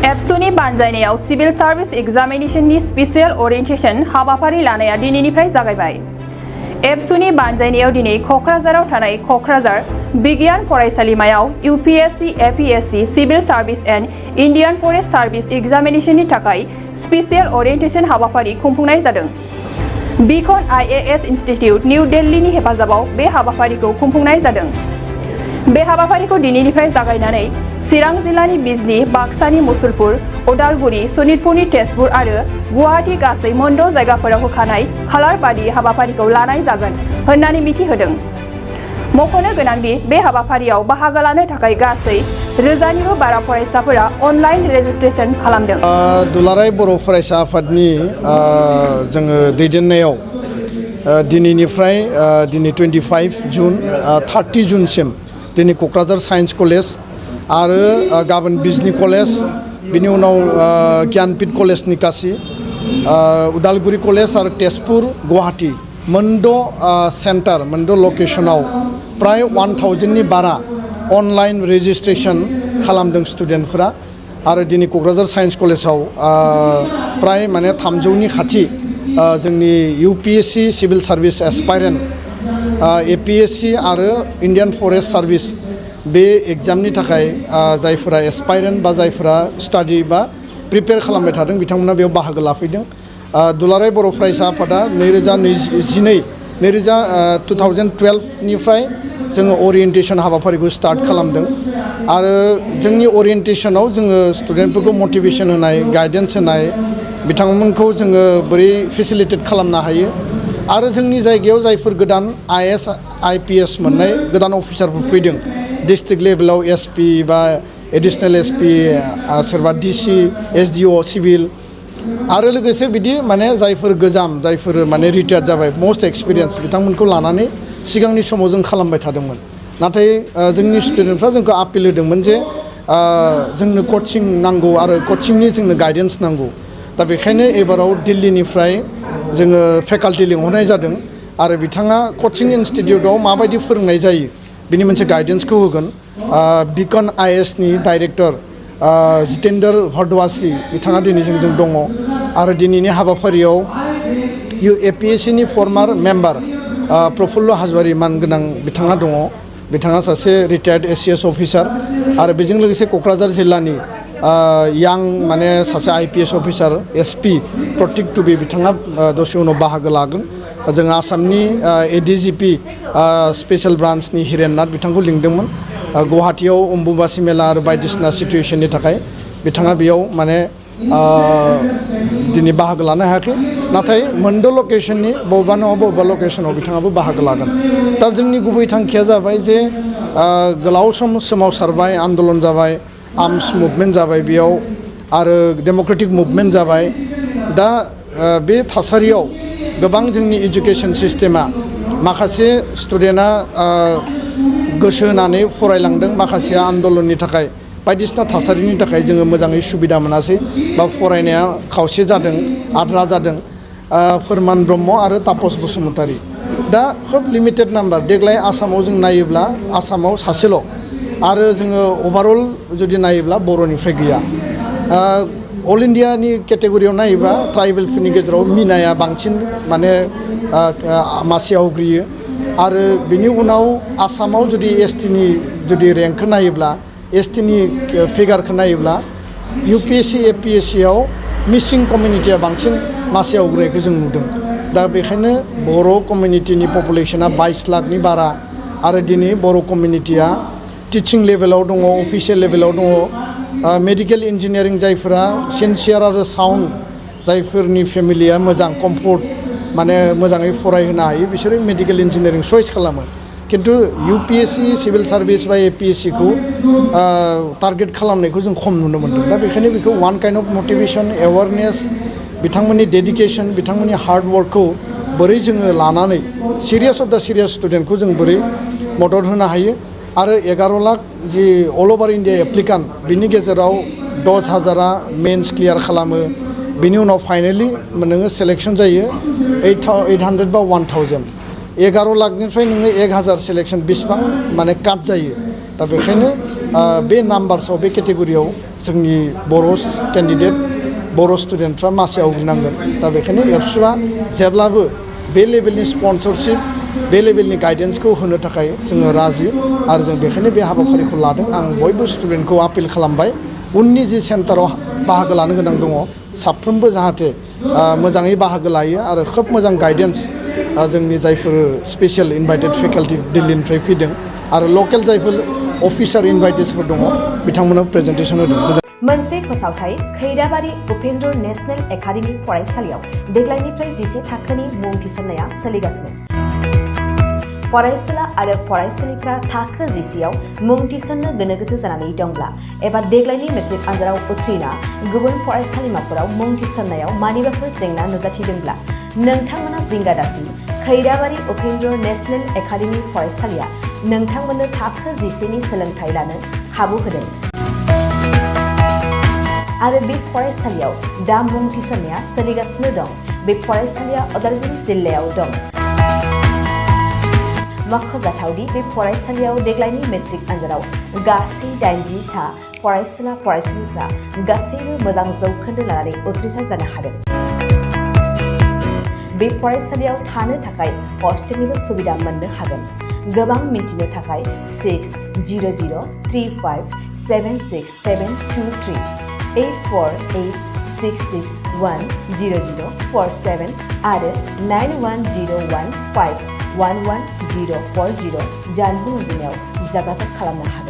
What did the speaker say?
एबसुनि बानजायनायाव civil service एग्जामिनेशननि special orientation हाबाफारि लानाया दिनैनिफ्राय जागायबाय। एबसुनि बानजायनायाव दिनै क'क्राझाराव थानाय क'क्राझार बिगियान फरायसालिमायाव UPSC, APSC, civil service and Indian forest service एग्जामिनेशननि थाखाय स्पेशल ओरिएन्टेशन हाबाफारि खुंफुंनाय जादों। बीकन आईएएस इन्स्टिट्यूट निउ दिल्लीनि हेफाजाबाव बे हाबाफारिखौ खुंफुंनाय जादों। बे हाबाफारिखौ दिनैनिफ्राय जागायनानै चिरां जिल्लानि बिजनी, बाक्सानि मुसलपुर, उदालगुरि, सनितपुरनि तेजपुर आरो गुवाहाटी गासै मोन 6 जायगाफोराव होखानाय खालार बादि हाबाफारिखौ लानाय जागोन होननानै मिथिहोदों। मख'नो गोनांदि बे हाबाफारियाव बाहागो लानो थाखाय गासै 1000निबो बारा फरायसाफोरा अनलाइन रेजिस्ट्रेशन खालामदों। दुलाराय बर' फरायसा आफादनि जोङो दैदेननायाव दिनैनिफ्राय दिनै 25 जुन 30 जुनसिम दिनै क'क्राझार साइन्स कलेज आरो गाबोन बिजनी कलेज, बिनि उनाव ज्ञानपीठ कलेज निकासि, उदालगुरि कलेज आरो तेजपुर, गुवाहाटी मोनद' सेन्टार, मोनद' लकेशनाव प्राय 1000नि बारा अनलाइन रेजिस्ट्रेशन खालामदों स्टुडेन्टफोरा। आरो दिनै क'क्राझार साइन्स कलेजाव प्राय माने 300नि खाथि जोंनि यूपीएससी सिविल सार्भिस एस्पायरेन्ट, एपीएससी आरो इन्डियान फरेस्ट सार्भिस बे एग्जामनि थाखाय जायफोरा एस्पायरेन्ट बा जायफोरा स्टाडि बा प्रिपेयार खालामबाय थादों बिथांमोना बेयाव बाहागो लाफैदों। दुलाराय बर' फरायसा आफादा 2012 निफ्राय जोङो ओरिएन्टेशन हाबाफारिखौ स्टार्ट खालामदों आरो जोंनि ओरिएन्टेशनाव जोङो स्टुडेन्टफोरखौ मटिभेशन होनाय, गाइडेन्स होनाय, बिथांमोनखौ जोङो बोरै फेसिलिटेट खालामनो हायो आरो जोंनि जायगायाव जायफोर गोदान आईएएस, आईपीएस मोननाय गोदान अफिसारफोर फैदों डिस्ट्रिक्ट लेभेलाव एसपी बा एडिशनेल एसपी, सोरबा डीसी, एसडीओ सिविल आरो लोगोसे बिदि माने जायफोर गोजाम, जायफोर माने रिटायार्ड जाबाय, मोस्ट एक्सपिरियेन्स बिथांमोनखौ लानानै सिगांनि समाव जों खालामबाय थादोंमोन। नाथाय जोंनि स्टुडेन्टफ्रा जोंखौ आपिल होदोंमोन जे जोंनो कचिं नांगौ आरो कचिंनि जोंनो गाइडेन्स नांगौ। दा बेखायनो एबाराव दिल्लीनिफ्राय जोङो फेकाल्टि लिंहरनाय जादों आरो बिथाङा कचिं इनस्टिट्यूटआव माबायदि फोरोंनाय जायो बिनि मोनसे गाइडेन्सखौ होगोन। बीकन आईएएसनि डाइरेक्टर जितेन्द्र भरद्वाजी बिथाङा दिनै जोंजों दङ आरो दिनैनि हाबाफारियाव एपीएससीनि फर्मार मेम्बार प्रफुल्ल हाजवारी मानगोनां बिथाङा दङ। बिथाङा सासे रिटायार्ड एसीएस अफिसार आरो बेजों लोगोसे क'क्राझार जिल्लानि यां माने सासे आईपीएस अफिसार एसपी प्रतीक टुबे बिथाङा दसे उनाव बाहागो लागोन। जों आसामनि एडीजीपी स्पेशल ब्रान्चनि हिरेननाथ बिथांखौ लिंदोंमोन। गुवाहाटीयाव अम्बुबासी मेला आरो बायदिसिना सिटुएशननि थाखाय बिथाङा बेयाव माने दिनै बाहागो लानो हायाखै, नाथाय मोनद' लकेशननि बबेबा नङा बबेबा लकेशनाव बिथाङाबो बाहागो लागोन। दा जोंनि गुबै थांखिया जाबाय जे गोलाव सम सोमावसारबाय, आन्दलन जाबाय, आर्मस मुभमेन्ट जाबाय बेयाव आरो डेम'क्रेटिक मुभमेन्ट जाबाय। दा बे थासारियाव गोबां जोंनि एजुकेशन सिस्टेमा माखासे स्टुडेन्टआ गोसो होनानै फरायलांदों, माखासेया आन्दलननि थाखाय बायदिसिना थासारिनि थाखाय जोङो मोजाङै सुबिदा मोनासै बा फरायनाया खावसे जादों, आद्रा जादों। फोरमान ब्रह्म आरो तापस बसुमतारी दा खोब लिमिटेड नाम्बार। देग्लाय आसामाव जों नायोब्ला आसामाव सासेल' आरो जोङो अभारअल जुदि नायोब्ला बर'निफ्राय गैया। अल इन्डियानि केटेगरियाव नायोबा ट्राइबेलफोरनि गेजेराव मिनाया बांसिन माने मासि आवग्रियो आरो बिनि उनाव आसामाव जुदि एसटिनि जुदि रेंकखौ नायोब्ला, एसटिनि फिगारखौ नायोब्ला यूपीएससी, एपीएससीआव मिसिं कमिउनिटिया बांसिन मासि आवग्रिनायखौ जों नुदों। दा बेखायनो बर' कमिउनिटिनि पपुलेसना 22 लाखनि बारा आरो दिनै बर' कमिउनिटिया टिचिं लेभेलाव दङ, अफिसियेल लेभेलाव दङ। मेडिकेल इन्जिनियारिं जायफोरा सिनसियार आरो साउन्ड, जायफोरनि फेमिलिया मोजां कम्फर्ट माने मोजाङै फरायहोनो हायो, बिसोरो मेडिकेल इन्जिनियारिं चइस खालामो। किन्तु यूपीएससी, सिविल सार्भिस बा एपीएससीखौ टारगेट खालामनायखौ जों खम नुनो मोन्दों। दा बेखायनो बेखौ वान काइन्ड अफ मटिभेशन, एवारनेस, बिथांमोननि डेडिकेशन, बिथांमोननि हार्ड वर्कखौ बोरै जोङो लानानै सिरियास अफ दा सिरियास स्टुडेन्टखौ जों बोरै मदद होनो हायो आरो 11 लाख जि अल ओभार इन्डिया एप्लिकान्ट बिनि गेजेराव 10,000आ मेन्स क्लियार खालामो, बिनि उनाव फाइनेलि नोङो सेलेक्शन जायो 800 बा 1000। 11 लाखनिफ्राय नोङो 1000 सेलेक्शन बेसेबां माने काट जायो दा बेखायनो बे नाम्बार्सआव बे केटेगरियाव जोंनि बर' केन्डिडेट बर' स्टुडेन्टफ्रा मासि आवग्रिनांगोन दा बेखायनो एबसुआ जेब्लाबो बे लेभेलनि स्पन्सरशिप बे लेभेलनि गाइडेन्सखौ होनो थाखाय जोङो राजि आरो जों बेखायनो बे हाबाफारिखौ लादों आं बयबो स्टुडेन्टखौ आपिल खालामबाय उननि जि सेन्टाराव बाहागो लानो गोनां दङ साफ्रोमबो जाहाथे मोजाङै बाहागो लायो आरो खोब मोजां गाइडेन्स जोंनि जायफोर स्पेसियेल इनभाइटेड फेकाल्टि दिल्लीनिफ्राय फैदों आरो लकेल जायफोर अफिसार इनभाइटेसफोर दङ बिथांमोननो प्रेजेन्टेसन होदों। मोनसे फोसावथाय खैराबारि उपेन्द्र नेशनेल एकाडेमि फरायसालियाव देग्लायनिफ्राय 10 थाखोनि मुं थिसननाया सोलिगासिनो। फरायसुला आरो फरायसुलिफ्रा थाखो 10आव मुं थिसननो गोनो गोथो जानानै दंब्ला एबा देग्लायनि मेट्रिक आनजादाव उथ्रिना गुबुन फरायसालिमाफोराव मुं थिसननायाव मानिबाफोर जेंना नुजाथिदोंब्ला नोंथांमोना जिंगा दासि खैराबारि उपेन्द्र नेशनेल एकाडेमि फरायसालिया नोंथांमोननो थाखो 10नि सोलोंथाइ लानो खाबु होदों आरो बे फरायसालियाव दा मुं थिसननाया सोलिगासिनो दं। बे फरायसालिया उदालगुरि जिल्लायाव दं। मख'जाथावदि बे फरायसालियाव देग्लायनि मेट्रिक आनजादाव गासै 80 सा फरायसुला फरायसुलिफ्रा गासैबो मोजां जौखोन्दो लानानै उथ्रिसार जानो हादों। बे फरायसालियाव थानो थाखाय हस्टेलनिबो सुबिदा मोननो हागोन। गोबां मिन्थिनो थाखाय 6003576723 8486610047 आरो 9101511040 जानबुं अनजिमायाव जगाजग खालामनो हागोन।